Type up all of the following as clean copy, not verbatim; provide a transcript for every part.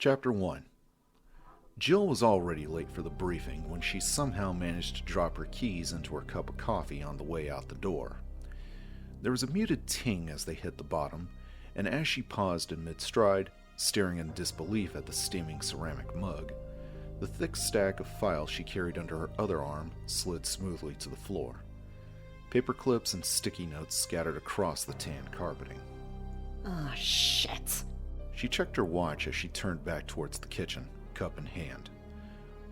Chapter 1. Jill was already late for the briefing when she somehow managed to drop her keys into her cup of coffee on the way out the door. There was a muted ting as they hit the bottom, and as she paused in mid-stride, staring in disbelief at the steaming ceramic mug, the thick stack of files she carried under her other arm slid smoothly to the floor. Paper clips and sticky notes scattered across the tan carpeting. Ah, shit. She checked her watch as she turned back towards the kitchen, cup in hand.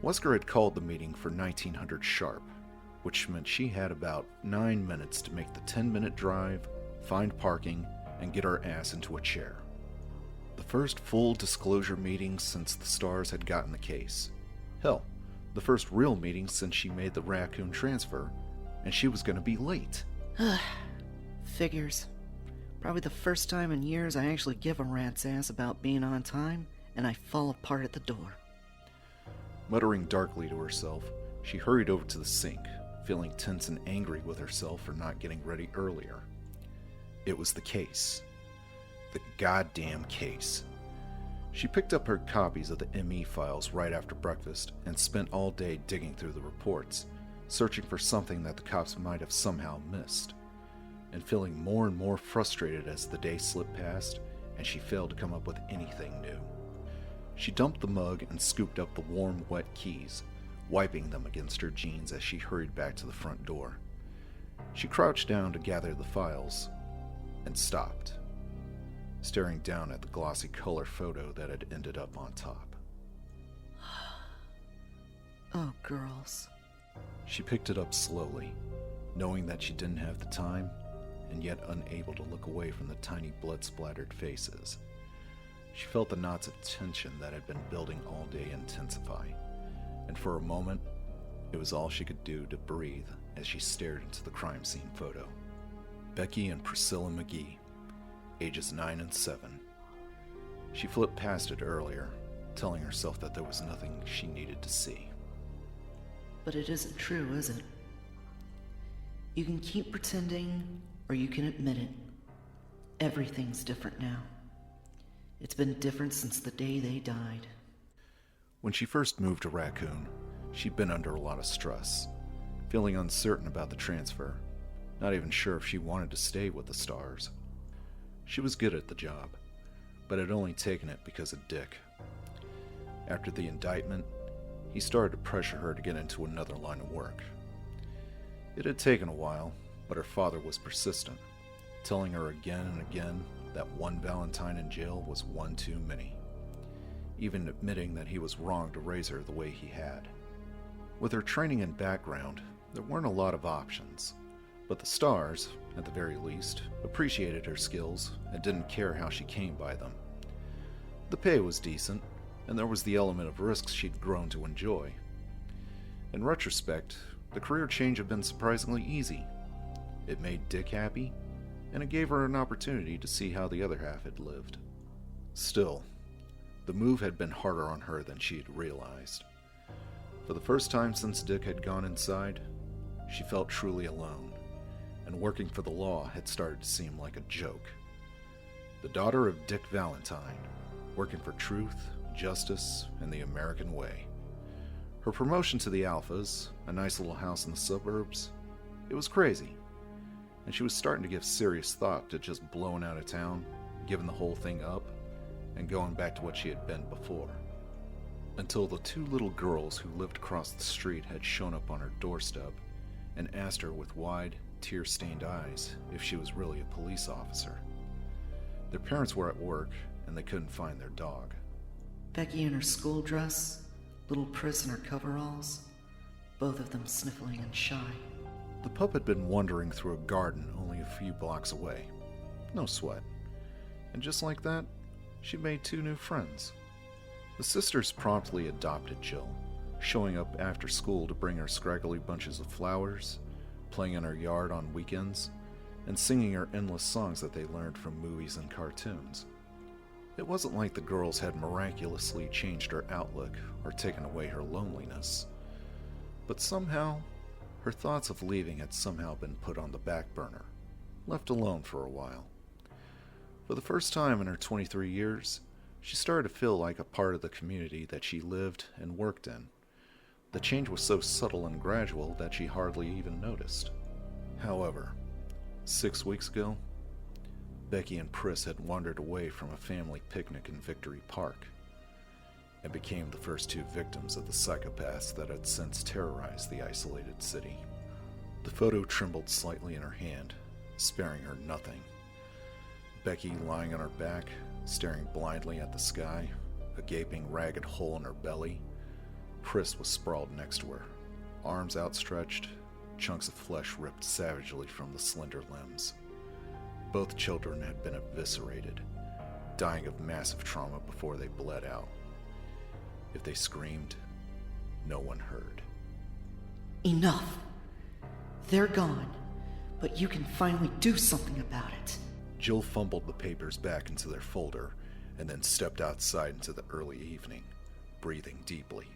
Wesker had called the meeting for 1900 sharp, which meant she had about 9 minutes to make the 10-minute drive, find parking, and get her ass into a chair. The first full disclosure meeting since the stars had gotten the case. Hell, the first real meeting since she made the raccoon transfer, and she was going to be late. Figures. Probably the first time in years I actually give a rat's ass about being on time, and I fall apart at the door. Muttering darkly to herself, she hurried over to the sink, feeling tense and angry with herself for not getting ready earlier. It was the case. The goddamn case. She picked up her copies of the ME files right after breakfast and spent all day digging through the reports, searching for something that the cops might have somehow missed, and feeling more and more frustrated as the day slipped past and she failed to come up with anything new. She dumped the mug and scooped up the warm, wet keys, wiping them against her jeans as she hurried back to the front door. She crouched down to gather the files and stopped, staring down at the glossy color photo that had ended up on top. Oh, girls. She picked it up slowly, knowing that she didn't have the time, and yet unable to look away from the tiny blood-splattered faces. She felt the knots of tension that had been building all day intensify, and for a moment, it was all she could do to breathe as she stared into the crime scene photo. Becky and Priscilla McGee, ages 9 and 7. She flipped past it earlier, telling herself that there was nothing she needed to see. But it isn't true, is it? You can keep pretending, or you can admit it. Everything's different now. It's been different since the day they died. When she first moved to Raccoon, she'd been under a lot of stress, feeling uncertain about the transfer, not even sure if she wanted to stay with the Stars. She was good at the job, but had only taken it because of Dick. After the indictment, he started to pressure her to get into another line of work. It had taken a while, but her father was persistent, telling her again and again that one Valentine in jail was one too many, even admitting that he was wrong to raise her the way he had. With her training and background, there weren't a lot of options, but the Stars, at the very least, appreciated her skills and didn't care how she came by them. The pay was decent, and there was the element of risks she'd grown to enjoy. In retrospect, the career change had been surprisingly easy. It made Dick happy, and it gave her an opportunity to see how the other half had lived. Still, the move had been harder on her than she had realized. For the first time since Dick had gone inside, she felt truly alone, and working for the law had started to seem like a joke. The daughter of Dick Valentine, working for truth, justice, and the American way. Her promotion to the Alphas, a nice little house in the suburbs, it was crazy, and she was starting to give serious thought to just blowing out of town, giving the whole thing up, and going back to what she had been before. Until the two little girls who lived across the street had shown up on her doorstep and asked her with wide, tear-stained eyes if she was really a police officer. Their parents were at work, and they couldn't find their dog. Becky in her school dress, little Pris in her coveralls, both of them sniffling and shy. The pup had been wandering through a garden only a few blocks away. No sweat. And just like that, she made 2 new friends. The sisters promptly adopted Jill, showing up after school to bring her scraggly bunches of flowers, playing in her yard on weekends, and singing her endless songs that they learned from movies and cartoons. It wasn't like the girls had miraculously changed her outlook or taken away her loneliness, but somehow, her thoughts of leaving had somehow been put on the back burner, left alone for a while. For the first time in her 23 years, She started to feel like a part of the community that she lived and worked in. The change was so subtle and gradual that she hardly even noticed. However, 6 weeks ago, Becky and Pris had wandered away from a family picnic in Victory Park and became the first two victims of the psychopaths that had since terrorized the isolated city. The photo trembled slightly in her hand, sparing her nothing. Becky lying on her back, staring blindly at the sky, a gaping ragged hole in her belly. Pris was sprawled next to her, arms outstretched, chunks of flesh ripped savagely from the slender limbs. Both children had been eviscerated, dying of massive trauma before they bled out. If they screamed, no one heard. Enough. They're gone, but you can finally do something about it. Jill fumbled the papers back into their folder and then stepped outside into the early evening, breathing deeply.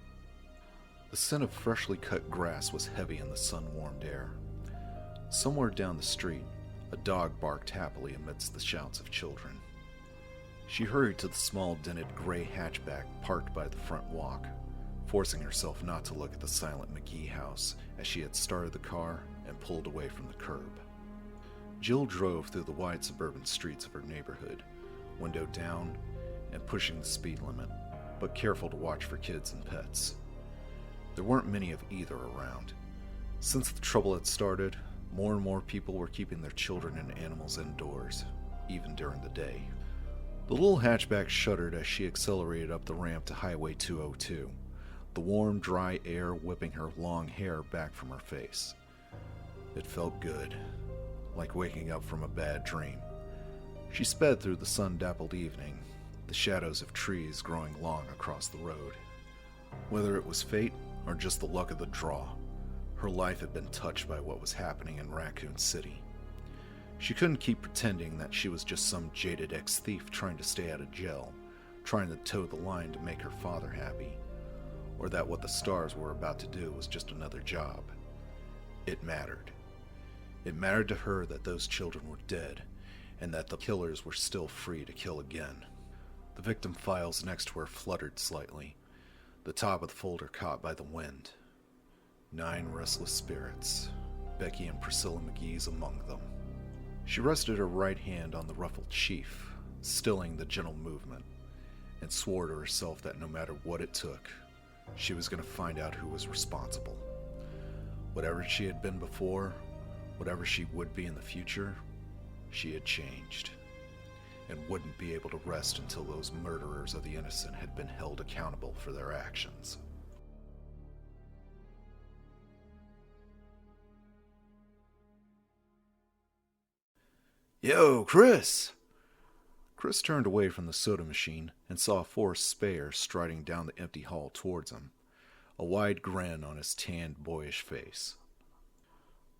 The scent of freshly cut grass was heavy in the sun-warmed air. Somewhere down the street, a dog barked happily amidst the shouts of children. She hurried to the small dented gray hatchback parked by the front walk, forcing herself not to look at the silent McGee house as she had started the car and pulled away from the curb. Jill drove through the wide suburban streets of her neighborhood, window down and pushing the speed limit, but careful to watch for kids and pets. There weren't many of either around. Since the trouble had started, more and more people were keeping their children and animals indoors, even during the day. The little hatchback shuddered as she accelerated up the ramp to Highway 202, the warm, dry air whipping her long hair back from her face. It felt good, like waking up from a bad dream. She sped through the sun-dappled evening, the shadows of trees growing long across the road. Whether it was fate or just the luck of the draw, her life had been touched by what was happening in Raccoon City. She couldn't keep pretending that she was just some jaded ex-thief trying to stay out of jail, trying to toe the line to make her father happy, or that what the stars were about to do was just another job. It mattered. It mattered to her that those children were dead, and that the killers were still free to kill again. The victim files next to her fluttered slightly, the top of the folder caught by the wind. 9 restless spirits, Becky and Priscilla McGee's among them. She rested her right hand on the ruffled sheaf, stilling the gentle movement, and swore to herself that no matter what it took, she was going to find out who was responsible. Whatever she had been before, whatever she would be in the future, she had changed, and wouldn't be able to rest until those murderers of the innocent had been held accountable for their actions. Yo, Chris! Chris turned away from the soda machine and saw Forrest Speyer striding down the empty hall towards him, a wide grin on his tanned, boyish face.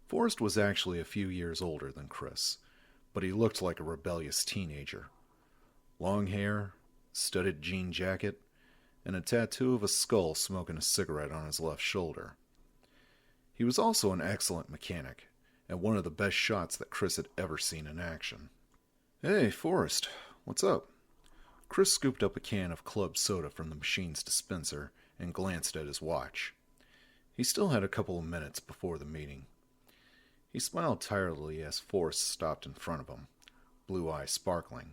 Forrest was actually a few years older than Chris, but he looked like a rebellious teenager. Long hair, studded jean jacket, and a tattoo of a skull smoking a cigarette on his left shoulder. He was also an excellent mechanic, and one of the best shots that Chris had ever seen in action. Hey, Forrest, what's up? Chris scooped up a can of club soda from the machine's dispenser and glanced at his watch. He still had a couple of minutes before the meeting. He smiled tiredly as Forrest stopped in front of him, blue eyes sparkling.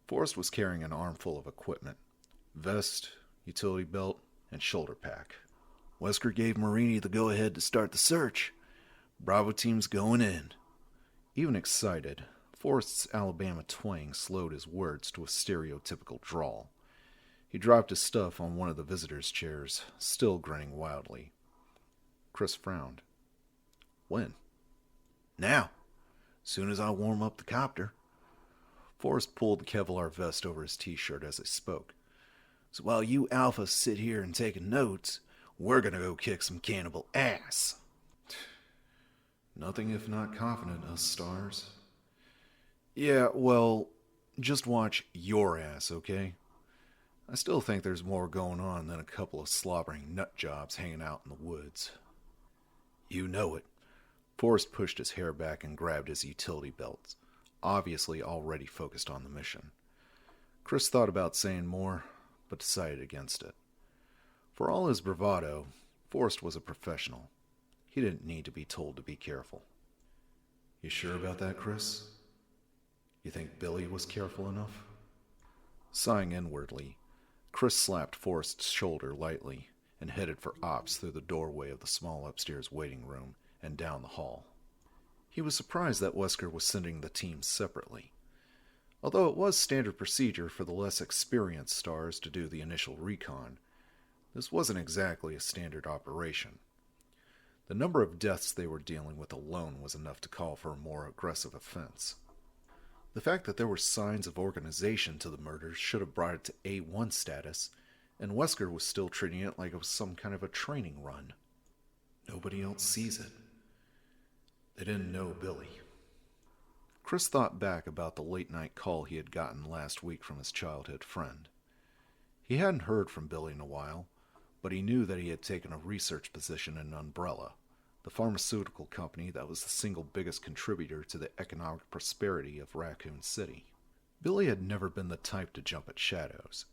Forrest was carrying an armful of equipment: vest, utility belt, and shoulder pack. Wesker gave Marini the go-ahead to start the search. Bravo team's going in. Even excited, Forrest's Alabama twang slowed his words to a stereotypical drawl. He dropped his stuff on one of the visitors' chairs, still grinning wildly. Chris frowned. When? Now. Soon as I warm up the copter. Forrest pulled the Kevlar vest over his t-shirt as he spoke. So while you alphas sit here and take notes, we're gonna go kick some cannibal ass. Nothing if not confident, us stars. Yeah, well, just watch your ass, okay? I still think there's more going on than a couple of slobbering nut jobs hanging out in the woods. You know it. Forrest pushed his hair back and grabbed his utility belts, obviously already focused on the mission. Chris thought about saying more, but decided against it. For all his bravado, Forrest was a professional. He didn't need to be told to be careful. You sure about that, Chris? You think Billy was careful enough? Sighing inwardly, Chris slapped Forrest's shoulder lightly and headed for Ops through the doorway of the small upstairs waiting room and down the hall. He was surprised that Wesker was sending the teams separately. Although it was standard procedure for the less experienced stars to do the initial recon, this wasn't exactly a standard operation. The number of deaths they were dealing with alone was enough to call for a more aggressive offense. The fact that there were signs of organization to the murders should have brought it to A1 status, and Wesker was still treating it like it was some kind of a training run. Nobody else sees it. They didn't know Billy. Chris thought back about the late-night call he had gotten last week from his childhood friend. He hadn't heard from Billy in a while, but he knew that he had taken a research position in Umbrella, the pharmaceutical company that was the single biggest contributor to the economic prosperity of Raccoon City. Billy had never been the type to jump at shadows,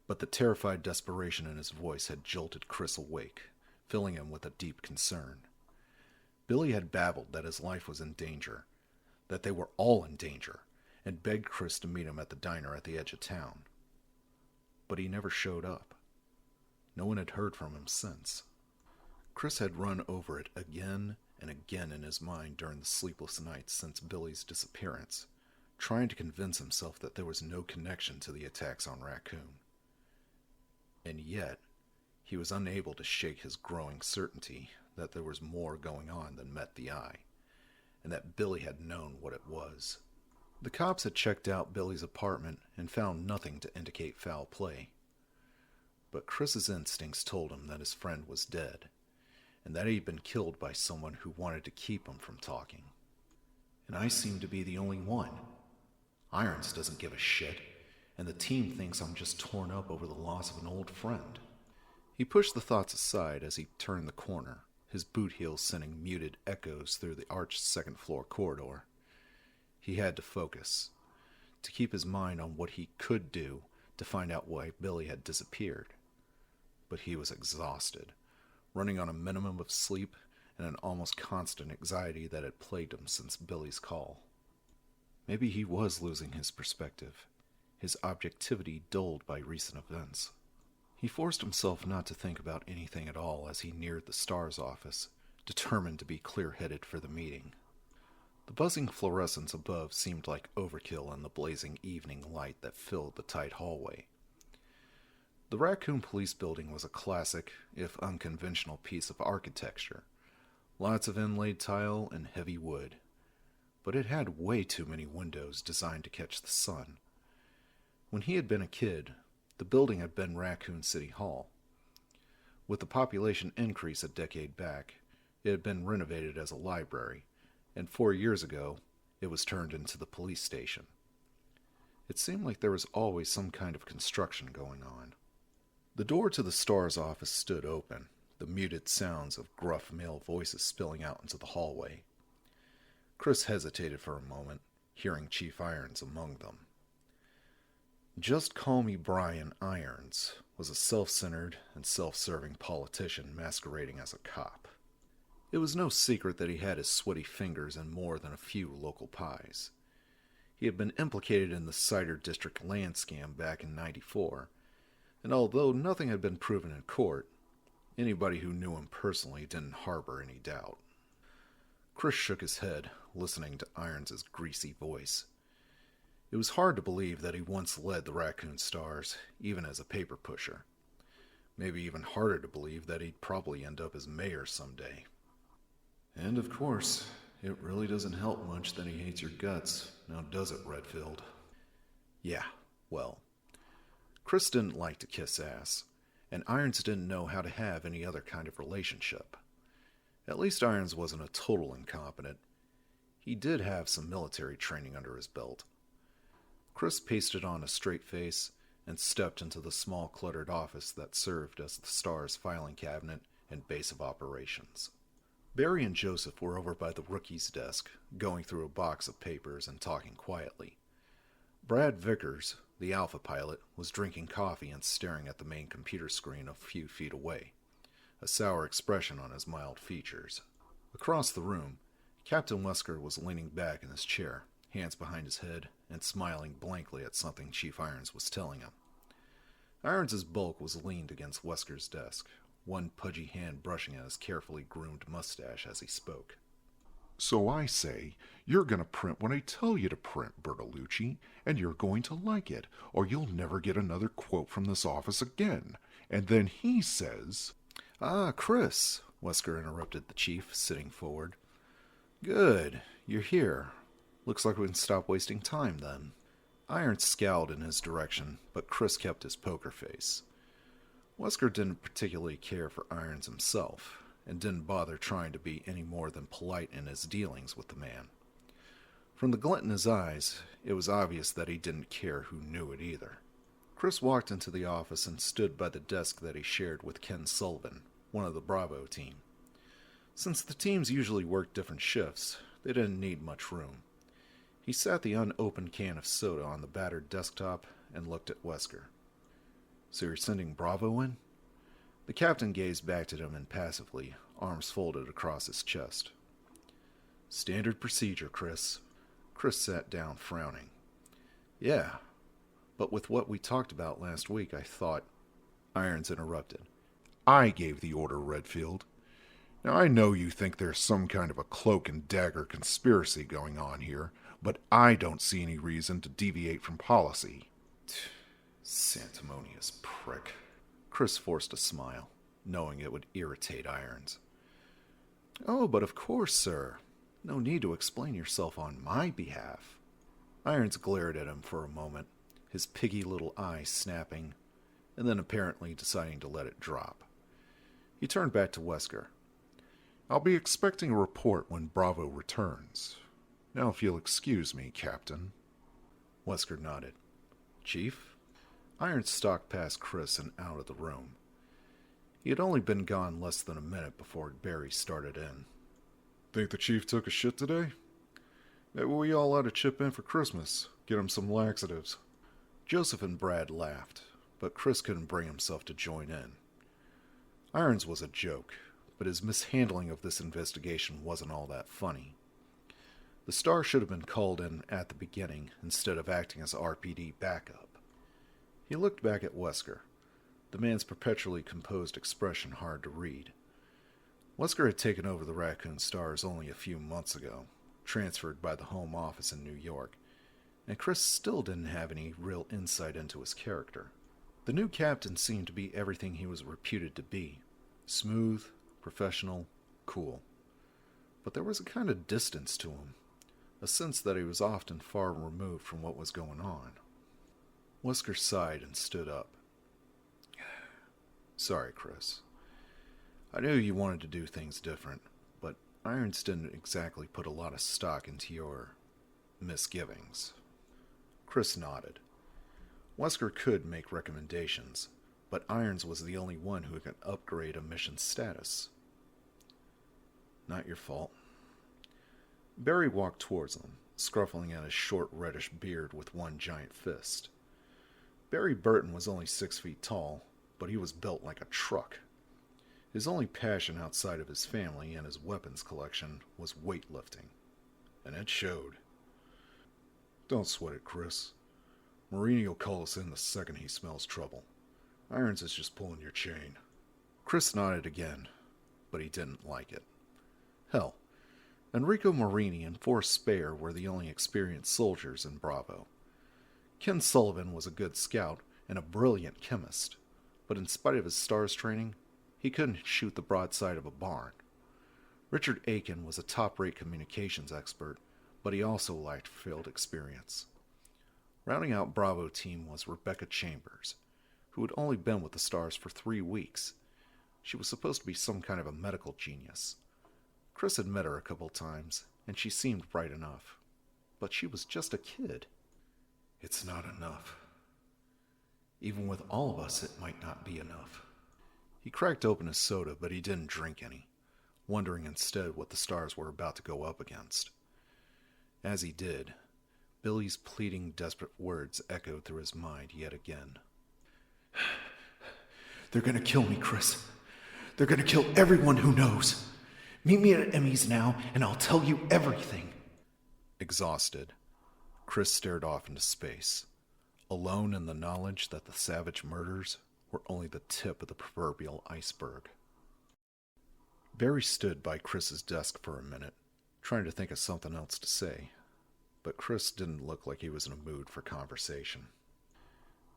but the terrified desperation in his voice had jolted Chris awake, filling him with a deep concern. Billy had babbled that his life was in danger, that they were all in danger, and begged Chris to meet him at the diner at the edge of town. But he never showed up. No one had heard from him since. Chris had run over it again and again in his mind during the sleepless nights since Billy's disappearance, trying to convince himself that there was no connection to the attacks on Raccoon. And yet, he was unable to shake his growing certainty that there was more going on than met the eye, and that Billy had known what it was. The cops had checked out Billy's apartment and found nothing to indicate foul play. But Chris's instincts told him that his friend was dead, and that he'd been killed by someone who wanted to keep him from talking. And I seem to be the only one. Irons doesn't give a shit, and the team thinks I'm just torn up over the loss of an old friend. He pushed the thoughts aside as he turned the corner, his boot heels sending muted echoes through the arched second-floor corridor. He had to focus, to keep his mind on what he could do to find out why Billy had disappeared. But he was exhausted, running on a minimum of sleep and an almost constant anxiety that had plagued him since Billy's call. Maybe he was losing his perspective, his objectivity dulled by recent events. He forced himself not to think about anything at all as he neared the STARS office, determined to be clear-headed for the meeting. The buzzing fluorescence above seemed like overkill in the blazing evening light that filled the tight hallway. The Raccoon Police Building was a classic, if unconventional piece of architecture. Lots of inlaid tile and heavy wood. But it had way too many windows designed to catch the sun. When he had been a kid, the building had been Raccoon City Hall. With the population increase a decade back, it had been renovated as a library, and 4 years ago, it was turned into the police station. It seemed like there was always some kind of construction going on. The door to the STARS office stood open, the muted sounds of gruff male voices spilling out into the hallway. Chris hesitated for a moment, hearing Chief Irons among them. Just Call Me Brian Irons was a self-centered and self-serving politician masquerading as a cop. It was no secret that he had his sweaty fingers in more than a few local pies. He had been implicated in the Cider District land scam back in '94, and although nothing had been proven in court, anybody who knew him personally didn't harbor any doubt. Chris shook his head, listening to Irons' greasy voice. It was hard to believe that he once led the Raccoon Stars, even as a paper pusher. Maybe even harder to believe that he'd probably end up as mayor someday. And of course, it really doesn't help much that he hates your guts, now does it, Redfield? Yeah, well, Chris didn't like to kiss ass, and Irons didn't know how to have any other kind of relationship. At least Irons wasn't a total incompetent. He did have some military training under his belt. Chris pasted on a straight face and stepped into the small cluttered office that served as the STARS filing cabinet and base of operations. Barry and Joseph were over by the rookie's desk, going through a box of papers and talking quietly. Brad Vickers, The Alpha pilot was drinking coffee and staring at the main computer screen a few feet away, a sour expression on his mild features. Across the room, Captain Wesker was leaning back in his chair, hands behind his head, and smiling blankly at something Chief Irons was telling him. Irons' bulk was leaned against Wesker's desk, one pudgy hand brushing at his carefully groomed mustache as he spoke. So I say, you're going to print what I tell you to print, Bertolucci, and you're going to like it, or you'll never get another quote from this office again. And then he says... Ah, Chris, Wesker interrupted the chief, sitting forward. Good, you're here. Looks like we can stop wasting time, then. Irons scowled in his direction, but Chris kept his poker face. Wesker didn't particularly care for Irons himself, and didn't bother trying to be any more than polite in his dealings with the man. From the glint in his eyes, it was obvious that he didn't care who knew it either. Chris walked into the office and stood by the desk that he shared with Ken Sullivan, one of the Bravo team. Since the teams usually worked different shifts, they didn't need much room. He sat the unopened can of soda on the battered desktop and looked at Wesker. So you're sending Bravo in? The captain gazed back at him impassively, arms folded across his chest. Standard procedure, Chris. Chris sat down, frowning. Yeah, but with what we talked about last week, I thought... Irons interrupted. I gave the order, Redfield. Now, I know you think there's some kind of a cloak and dagger conspiracy going on here, but I don't see any reason to deviate from policy. Sanctimonious prick. Chris forced a smile, knowing it would irritate Irons. Oh, but of course, sir. No need to explain yourself on my behalf. Irons glared at him for a moment, his piggy little eyes snapping, and then apparently deciding to let it drop. He turned back to Wesker. I'll be expecting a report when Bravo returns. Now if you'll excuse me, Captain. Wesker nodded. Chief? Irons stalked past Chris and out of the room. He had only been gone less than a minute before Barry started in. Think the chief took a shit today? Maybe we all ought to chip in for Christmas. Get him some laxatives. Joseph and Brad laughed, but Chris couldn't bring himself to join in. Irons was a joke, but his mishandling of this investigation wasn't all that funny. The star should have been called in at the beginning instead of acting as RPD backup. He looked back at Wesker, the man's perpetually composed expression hard to read. Wesker had taken over the Raccoon Stars only a few months ago, transferred by the Home Office in New York, and Chris still didn't have any real insight into his character. The new captain seemed to be everything he was reputed to be: smooth, professional, cool. But there was a kind of distance to him, a sense that he was often far removed from what was going on. Wesker sighed and stood up. Sorry, Chris. I knew you wanted to do things different, but Irons didn't exactly put a lot of stock into your misgivings. Chris nodded. Wesker could make recommendations, but Irons was the only one who could upgrade a mission status. Not your fault. Barry walked towards them, scruffling at his short reddish beard with one giant fist. Barry Burton was only 6 feet tall, but he was built like a truck. His only passion outside of his family and his weapons collection was weightlifting, and it showed. Don't sweat it, Chris. Marini will call us in the second he smells trouble. Irons is just pulling your chain. Chris nodded again, but he didn't like it. Hell, Enrico Marini and Forrest Speyer were the only experienced soldiers in Bravo. Ken Sullivan was a good scout and a brilliant chemist, but in spite of his STARS training, he couldn't shoot the broadside of a barn. Richard Aiken was a top-rate communications expert, but he also lacked field experience. Rounding out Bravo team was Rebecca Chambers, who had only been with the STARS for 3 weeks. She was supposed to be some kind of a medical genius. Chris had met her a couple times, and she seemed bright enough. But she was just a kid. It's not enough. Even with all of us, it might not be enough. He cracked open his soda, but he didn't drink any, wondering instead what the STARS were about to go up against. As he did, Billy's pleading, desperate words echoed through his mind yet again. They're gonna kill me, Chris. They're gonna kill everyone who knows. Meet me at Emmy's now, and I'll tell you everything. Exhausted, Chris stared off into space, alone in the knowledge that the savage murders were only the tip of the proverbial iceberg. Barry stood by Chris's desk for a minute, trying to think of something else to say, but Chris didn't look like he was in a mood for conversation.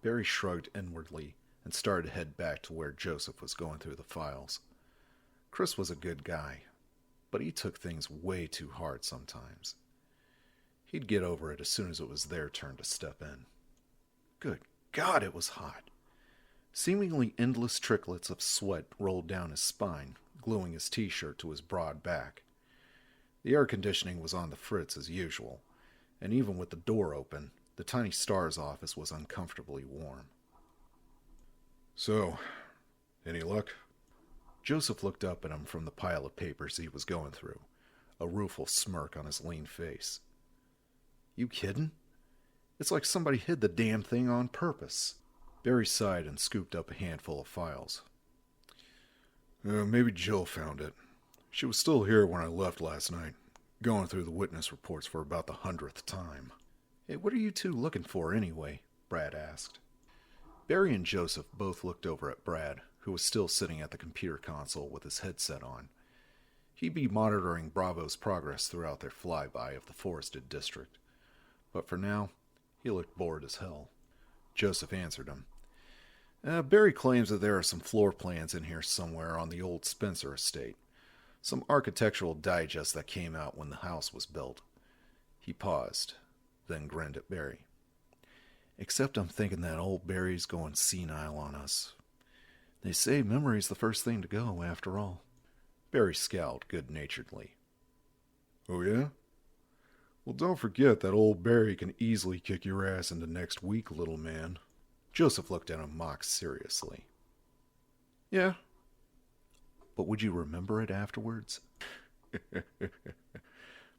Barry shrugged inwardly and started to head back to where Joseph was going through the files. Chris was a good guy, but he took things way too hard sometimes. He'd get over it as soon as it was their turn to step in. Good God, it was hot. Seemingly endless tricklets of sweat rolled down his spine, gluing his t-shirt to his broad back. The air conditioning was on the fritz as usual, and even with the door open, the tiny star's office was uncomfortably warm. So, any luck? Joseph looked up at him from the pile of papers he was going through, a rueful smirk on his lean face. You kiddin'? It's like somebody hid the damn thing on purpose. Barry sighed and scooped up a handful of files. Maybe Jill found it. She was still here when I left last night, going through the witness reports for about the 100th time. Hey, what are you two looking for anyway? Brad asked. Barry and Joseph both looked over at Brad, who was still sitting at the computer console with his headset on. He'd be monitoring Bravo's progress throughout their flyby of the forested district. But for now, he looked bored as hell. Joseph answered him. Barry claims that there are some floor plans in here somewhere on the old Spencer estate. Some architectural digest that came out when the house was built. He paused, then grinned at Barry. Except I'm thinking that old Barry's going senile on us. They say memory's the first thing to go, after all. Barry scowled good-naturedly. Oh, yeah? Well, don't forget that old Barry can easily kick your ass into next week, little man. Joseph looked at him mock seriously. Yeah. But would you remember it afterwards?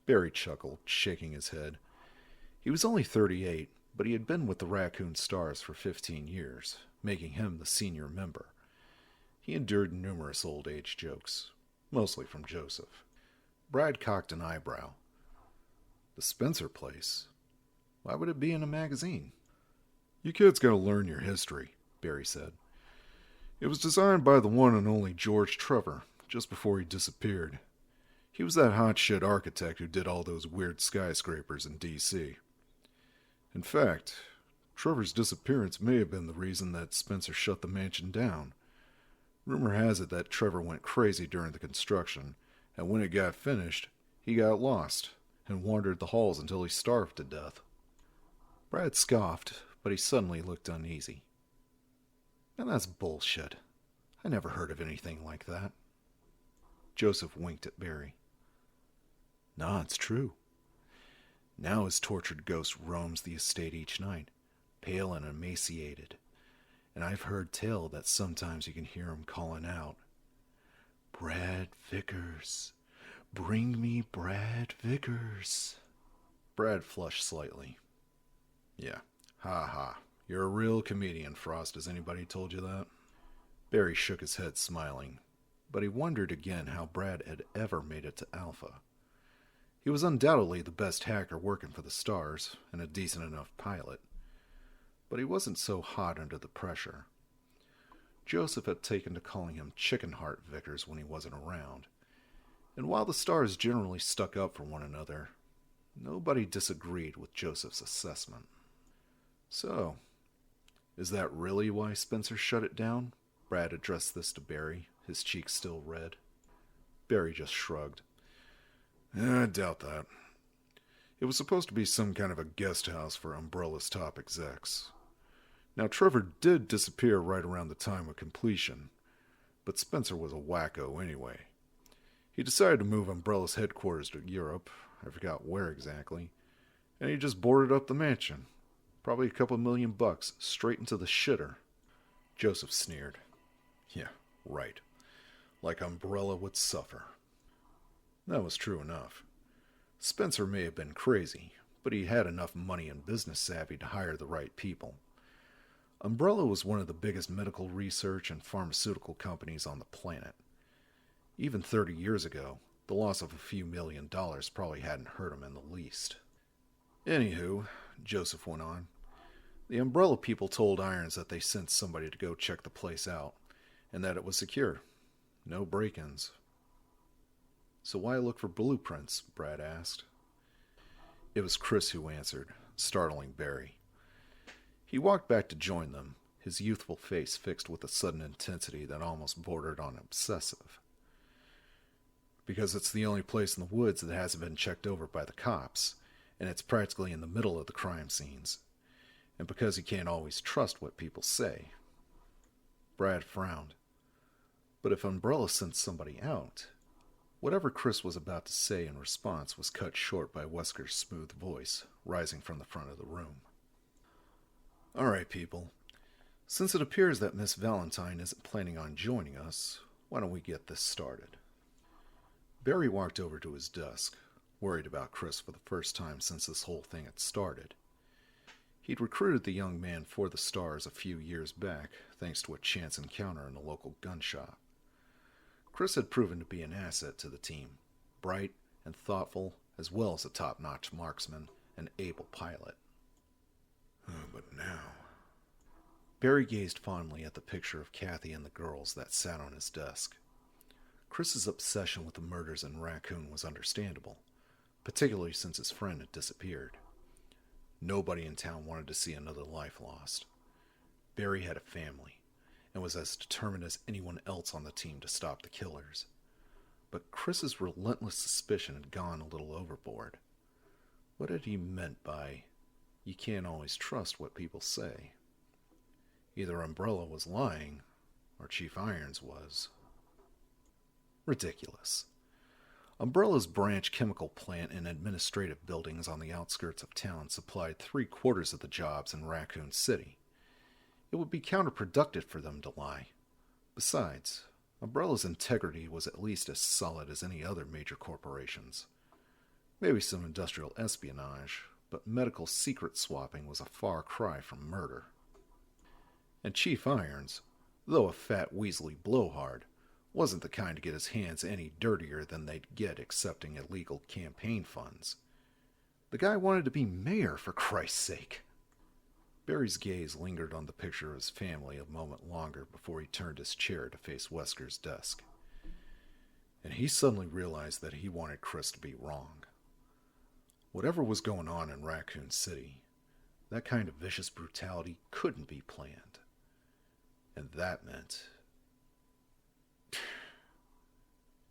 Barry chuckled, shaking his head. He was only 38, but he had been with the Raccoon Stars for 15 years, making him the senior member. He endured numerous old age jokes, mostly from Joseph. Brad cocked an eyebrow. The Spencer place? Why would it be in a magazine? You kids gotta learn your history, Barry said. It was designed by the one and only George Trevor, just before he disappeared. He was that hotshot architect who did all those weird skyscrapers in D.C. In fact, Trevor's disappearance may have been the reason that Spencer shut the mansion down. Rumor has it that Trevor went crazy during the construction, and when it got finished, he got lost and wandered the halls until he starved to death. Brad scoffed, but he suddenly looked uneasy. And that's bullshit. I never heard of anything like that. Joseph winked at Barry. Nah, it's true. Now his tortured ghost roams the estate each night, pale and emaciated, and I've heard tell that sometimes you can hear him calling out, Brad Vickers, bring me Brad Vickers. Brad flushed slightly. Yeah, ha ha. You're a real comedian, Frost. Has anybody told you that? Barry shook his head, smiling, but he wondered again how Brad had ever made it to Alpha. He was undoubtedly the best hacker working for the Stars, and a decent enough pilot. But he wasn't so hot under the pressure. Joseph had taken to calling him Chicken Heart Vickers when he wasn't around, and while the Stars generally stuck up for one another, nobody disagreed with Joseph's assessment. So, is that really why Spencer shut it down? Brad addressed this to Barry, his cheeks still red. Barry just shrugged. I doubt that. It was supposed to be some kind of a guest house for Umbrella's top execs. Now, Trevor did disappear right around the time of completion, but Spencer was a wacko anyway. He decided to move Umbrella's headquarters to Europe, I forgot where exactly, and he just boarded up the mansion. Probably a couple $1,000,000 straight into the shitter. Joseph sneered. Yeah, right. Like Umbrella would suffer. That was true enough. Spencer may have been crazy, but he had enough money and business savvy to hire the right people. Umbrella was one of the biggest medical research and pharmaceutical companies on the planet. Even 30 years ago, the loss of a few $1,000,000 probably hadn't hurt him in the least. Anywho, Joseph went on, the Umbrella people told Irons that they sent somebody to go check the place out, and that it was secure. No break-ins. So why look for blueprints? Brad asked. It was Chris who answered, startling Barry. He walked back to join them, his youthful face fixed with a sudden intensity that almost bordered on obsessive. Because it's the only place in the woods that hasn't been checked over by the cops, and it's practically in the middle of the crime scenes. And because you can't always trust what people say. Brad frowned. But if Umbrella sent somebody out... Whatever Chris was about to say in response was cut short by Wesker's smooth voice, rising from the front of the room. All right, people. Since it appears that Miss Valentine isn't planning on joining us, why don't we get this started? Barry walked over to his desk, worried about Chris for the first time since this whole thing had started. He'd recruited the young man for the Stars a few years back, thanks to a chance encounter in a local gun shop. Chris had proven to be an asset to the team, bright and thoughtful, as well as a top-notch marksman and able pilot. But now... Barry gazed fondly at the picture of Kathy and the girls that sat on his desk. Chris's obsession with the murders in Raccoon was understandable, particularly since his friend had disappeared. Nobody in town wanted to see another life lost. Barry had a family, and was as determined as anyone else on the team to stop the killers. But Chris's relentless suspicion had gone a little overboard. What had he meant by, you can't always trust what people say? Either Umbrella was lying, or Chief Irons was. Ridiculous. Umbrella's branch chemical plant and administrative buildings on the outskirts of town supplied 3/4 of the jobs in Raccoon City. It would be counterproductive for them to lie. Besides, Umbrella's integrity was at least as solid as any other major corporation's. Maybe some industrial espionage, but medical secret swapping was a far cry from murder. And Chief Irons, though a fat weaselly blowhard, wasn't the kind to get his hands any dirtier than they'd get accepting illegal campaign funds. The guy wanted to be mayor, for Christ's sake. Barry's gaze lingered on the picture of his family a moment longer before he turned his chair to face Wesker's desk. And he suddenly realized that he wanted Chris to be wrong. Whatever was going on in Raccoon City, that kind of vicious brutality couldn't be planned. And that meant...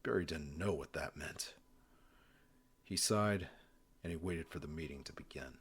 Barry didn't know what that meant. He sighed, and he waited for the meeting to begin.